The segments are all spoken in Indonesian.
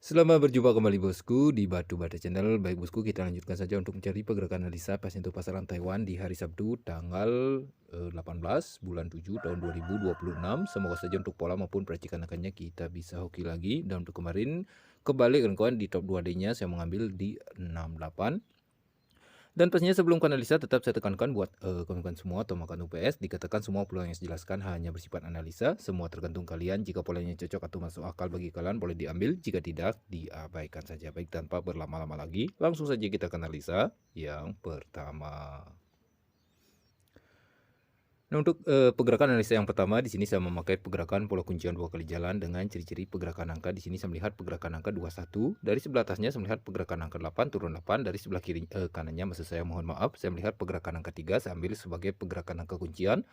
Selamat berjumpa kembali bosku di Batu Bata Channel. Baik bosku, kita lanjutkan saja untuk mencari pergerakan analisa pas untuk pasaran Taiwan di hari Sabtu tanggal 18 bulan 7 tahun 2026. Semoga saja untuk pola maupun percikan angkanya kita bisa hoki lagi. Dan untuk kemarin kebalik kawan-kawan, di top 2D-nya saya mengambil di 68. Dan pastinya sebelum ke analisa tetap saya tekankan buat kawan-kawan semua atau makan UPS, dikatakan semua peluang yang saya jelaskan hanya bersifat analisa, semua tergantung kalian. Jika polanya cocok atau masuk akal bagi kalian boleh diambil, jika tidak diabaikan saja. Baik, tanpa berlama-lama lagi, langsung saja kita ke analisa yang pertama. Nah, untuk pergerakan analisa yang pertama di sini saya memakai pergerakan pola kuncian 2 kali jalan dengan ciri-ciri pergerakan angka. Di sini saya melihat pergerakan angka 21. Dari sebelah atasnya saya melihat pergerakan angka 8 turun 8. Dari sebelah kiri kanannya, maksud saya, mohon maaf, saya melihat pergerakan angka 3, saya ambil sebagai pergerakan angka kuncian.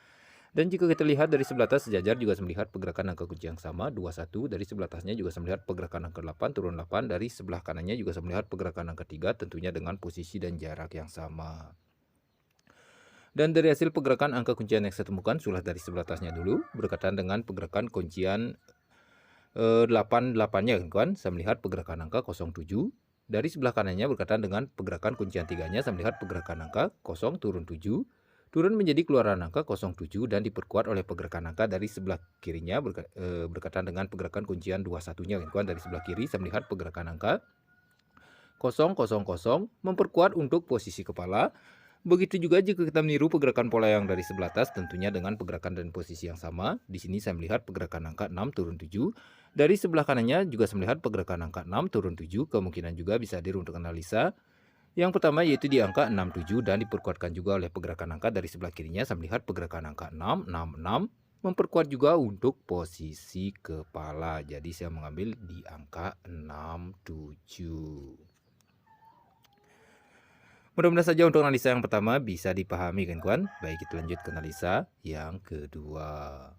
Dan jika kita lihat dari sebelah atas sejajar juga saya melihat pergerakan angka kunci yang sama 21. Dari sebelah atasnya juga saya melihat pergerakan angka 8 turun 8. Dari sebelah kanannya juga saya melihat pergerakan angka 3, tentunya dengan posisi dan jarak yang sama. Dan dari hasil pergerakan angka kuncian yang saya temukan, sudah dari sebelah atasnya dulu, berkaitan dengan pergerakan kuncian 88-nya kawan, saya melihat pergerakan angka 07. Dari sebelah kanannya berkaitan dengan pergerakan kuncian 3-nya, saya melihat pergerakan angka 0 turun 7. Turun menjadi keluaran angka 07 dan diperkuat oleh pergerakan angka dari sebelah kirinya berkaitan dengan pergerakan kuncian 21-nya kawan. Dari sebelah kiri saya melihat pergerakan angka 000 memperkuat untuk posisi kepala. Begitu juga jika kita meniru pergerakan pola yang dari sebelah atas, tentunya dengan pergerakan dan posisi yang sama. Di sini saya melihat pergerakan angka 6 turun 7. Dari sebelah kanannya juga saya melihat pergerakan angka 6 turun 7. Kemungkinan juga bisa hadir untuk analisa. Yang pertama yaitu di angka 67 dan diperkuatkan juga oleh pergerakan angka dari sebelah kirinya. Saya melihat pergerakan angka 6, 6, 6. Memperkuat juga untuk posisi kepala. Jadi saya mengambil di angka 67. Mudah-mudahan saja untuk analisa yang pertama bisa dipahami kan kawan. Baik, kita lanjut ke analisa yang kedua.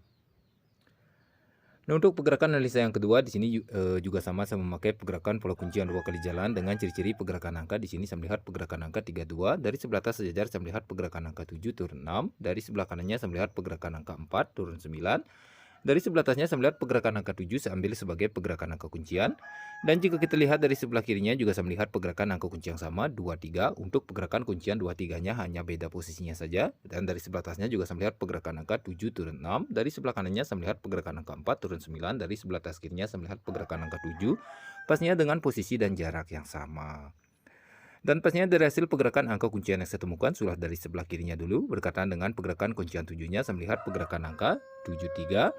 Nah, untuk pergerakan analisa yang kedua di sini juga sama memakai pergerakan pola kuncian 2 kali jalan dengan ciri-ciri pergerakan angka. Di sini saya melihat pergerakan angka 32. Dari sebelah atas sejajar saya melihat pergerakan angka 7 turun 6. Dari sebelah kanannya saya melihat pergerakan angka 4 turun 9. Dari sebelah atasnya saya melihat pergerakan angka 7, saya ambil sebagai pergerakan angka kuncian. Dan jika kita lihat dari sebelah kirinya juga saya melihat pergerakan angka kunci yang sama 23. Untuk pergerakan kuncian 23-nya hanya beda posisinya saja. Dan dari sebelah atasnya juga saya melihat pergerakan angka 7 turun 6. Dari sebelah kanannya saya melihat pergerakan angka 4 turun 9. Dari sebelah atas kirinya saya melihat pergerakan angka 7. Pastinya dengan posisi dan jarak yang sama. Dan pastinya dari hasil pergerakan angka kuncian yang saya temukan, sudah dari sebelah kirinya dulu, berkaitan dengan pergerakan kuncian 7-nya, saya melihat pergerakan angka 73.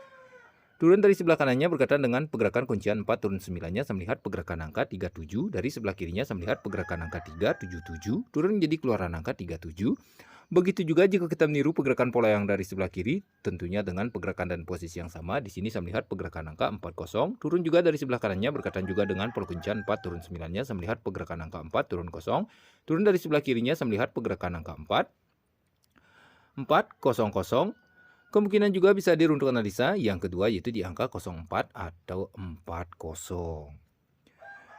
Turun dari sebelah kanannya berkaitan dengan pergerakan kuncian 4 turun 9-nya, saya melihat pergerakan angka 37. Dari sebelah kirinya saya melihat pergerakan angka 377. Turun menjadi keluaran angka 37. Begitu juga jika kita meniru pergerakan pola yang dari sebelah kiri, tentunya dengan pergerakan dan posisi yang sama. Di sini saya melihat pergerakan angka 40. Turun juga dari sebelah kanannya berkaitan juga dengan pola kuncian 4 turun 9-nya, saya melihat pergerakan angka 4 turun 0. Turun dari sebelah kirinya saya melihat pergerakan angka 4. 400. Kemungkinan juga bisa hadir untuk analisa yang kedua yaitu di angka 04 atau 40.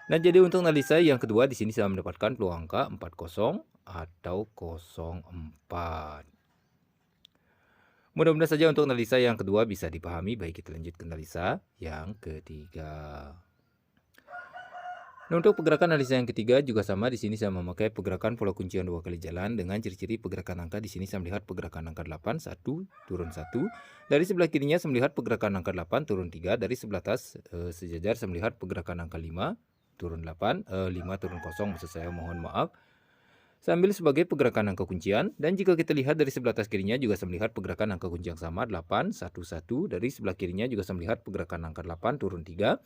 Nah, jadi untuk analisa yang kedua di sini saya mendapatkan peluang angka 40 atau 04. Mudah-mudahan saja untuk analisa yang kedua bisa dipahami. Baik, kita lanjut ke analisa yang ketiga. Nah, untuk pergerakan analisa yang ketiga juga sama. Di sini saya memakai pergerakan pola kuncian 2 kali jalan dengan ciri-ciri pergerakan angka. Di sini saya melihat pergerakan angka 8, 1 turun 1. Dari sebelah kirinya saya melihat pergerakan angka 8 turun 3. Dari sebelah atas sejajar saya melihat pergerakan angka 5 turun 8, 5 turun 0, maksud saya, mohon maaf. Saya ambil sebagai pergerakan angka kuncian. Dan jika kita lihat dari sebelah atas kirinya juga saya melihat pergerakan angka kunci yang sama 8, 1, 1. Dari sebelah kirinya juga saya melihat pergerakan angka 8 turun 3.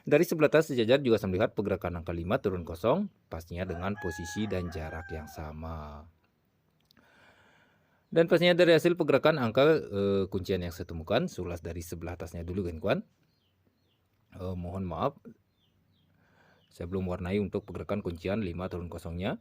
Dari sebelah atas sejajar juga saya melihat pergerakan angka 5 turun 0, pastinya dengan posisi dan jarak yang sama. Dan pastinya dari hasil pergerakan angka kuncian yang saya temukan, sulas dari sebelah atasnya dulu kan kawan. Mohon maaf, saya belum warnai untuk pergerakan kuncian 5 turun 0-nya.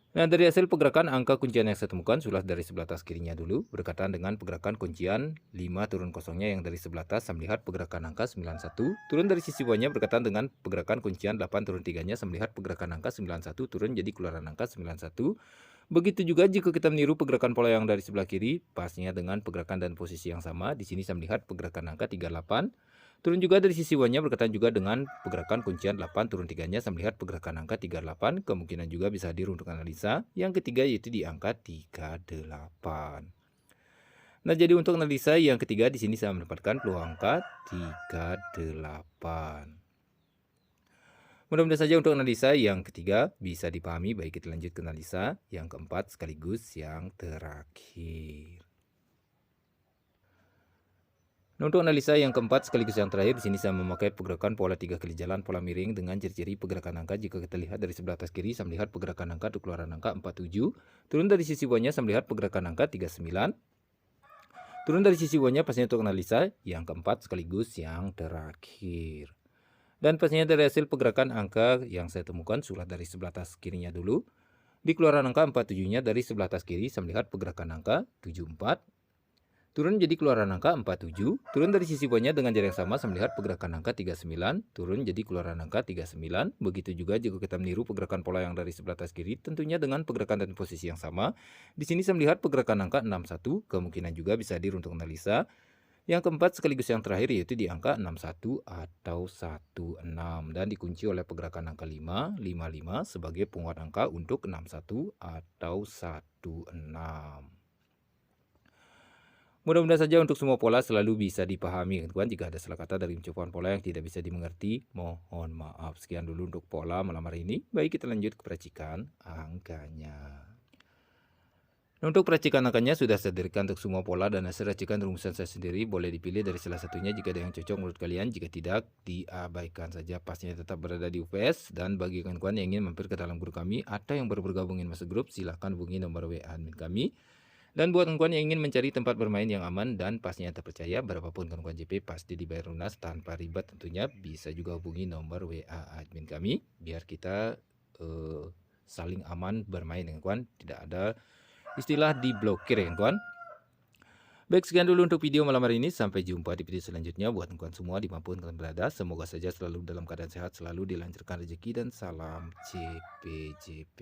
Nah, dari hasil pergerakan angka kuncian yang saya temukan, sudah dari sebelah atas kirinya dulu, berkaitan dengan pergerakan kuncian 5 turun 0-nya yang dari sebelah atas, saya melihat pergerakan angka 91. Turun dari sisi bawahnya berkaitan dengan pergerakan kuncian 8 turun 3-nya, saya melihat pergerakan angka 91, turun jadi keluaran angka 91. Begitu juga jika kita meniru pergerakan pola yang dari sebelah kiri, pastinya dengan pergerakan dan posisi yang sama. Di sini saya melihat pergerakan angka 38. Turun juga dari sisi Y-nya berkaitan juga dengan pergerakan kuncian 8 turun 3-nya. Saya melihat pergerakan angka 38 kemungkinan juga bisa hadir untuk analisa. Yang ketiga yaitu di angka 38. Nah, jadi untuk analisa yang ketiga di sini saya mendapatkan peluang angka 38. Mudah-mudahan saja untuk analisa yang ketiga bisa dipahami. Baik, kita lanjut ke analisa yang keempat sekaligus yang terakhir. Nah, untuk analisa yang keempat sekaligus yang terakhir di sini saya memakai pergerakan pola 3 kali jalan pola miring dengan ciri-ciri pergerakan angka. Jika kita lihat dari sebelah atas kiri, saya melihat pergerakan angka untuk keluaran angka 47. Turun dari sisi Y-nya saya melihat pergerakan angka 39. Turun dari sisi Y-nya pastinya untuk analisa yang keempat sekaligus yang terakhir. Dan pastinya dari hasil pergerakan angka yang saya temukan, surat dari sebelah atas kirinya dulu. Di keluaran angka 47-nya dari sebelah atas kiri saya melihat pergerakan angka 74. Turun jadi keluaran angka 47, turun dari sisi Y-nya dengan jarak yang sama, saya melihat pergerakan angka 39, turun jadi keluaran angka 39. Begitu juga jika kita meniru pergerakan pola yang dari sebelah atas kiri, tentunya dengan pergerakan dan posisi yang sama. Di sini saya melihat pergerakan angka 61, kemungkinan juga bisa hadir untuk analisa. Yang keempat sekaligus yang terakhir yaitu di angka 61 atau 16 dan dikunci oleh pergerakan angka 5, 55 sebagai penguat angka untuk 61 atau 16. Mudah-mudahan saja untuk semua pola selalu bisa dipahami, kawan. Jika ada salah kata dari ucapan pola yang tidak bisa dimengerti, mohon maaf. Sekian dulu untuk pola malam hari ini. Baik, kita lanjut ke peracikan angkanya. Nah, untuk peracikan angkanya sudah saya sediakan untuk semua pola dan hasil racikan rumusan saya sendiri. Boleh dipilih dari salah satunya jika ada yang cocok menurut kalian. Jika tidak, diabaikan saja. Pastinya tetap berada di UPS. Dan bagi kawan-kawan yang ingin mampir ke dalam grup kami atau yang baru bergabung ingin masuk grup, silahkan hubungi nomor WA admin kami. Dan buat kawan-kawan yang ingin mencari tempat bermain yang aman dan pastinya terpercaya, berapapun kawan-kawan JP pasti dibayar lunas tanpa ribet tentunya, bisa juga hubungi nomor WA admin kami biar kita saling aman bermain ya kawan, tidak ada istilah diblokir ya kawan. Baik, sekian dulu untuk video malam hari ini. Sampai jumpa di video selanjutnya. Buat kawan semua dimanapun kalian berada, semoga saja selalu dalam keadaan sehat, selalu dilancarkan rezeki dan salam JP.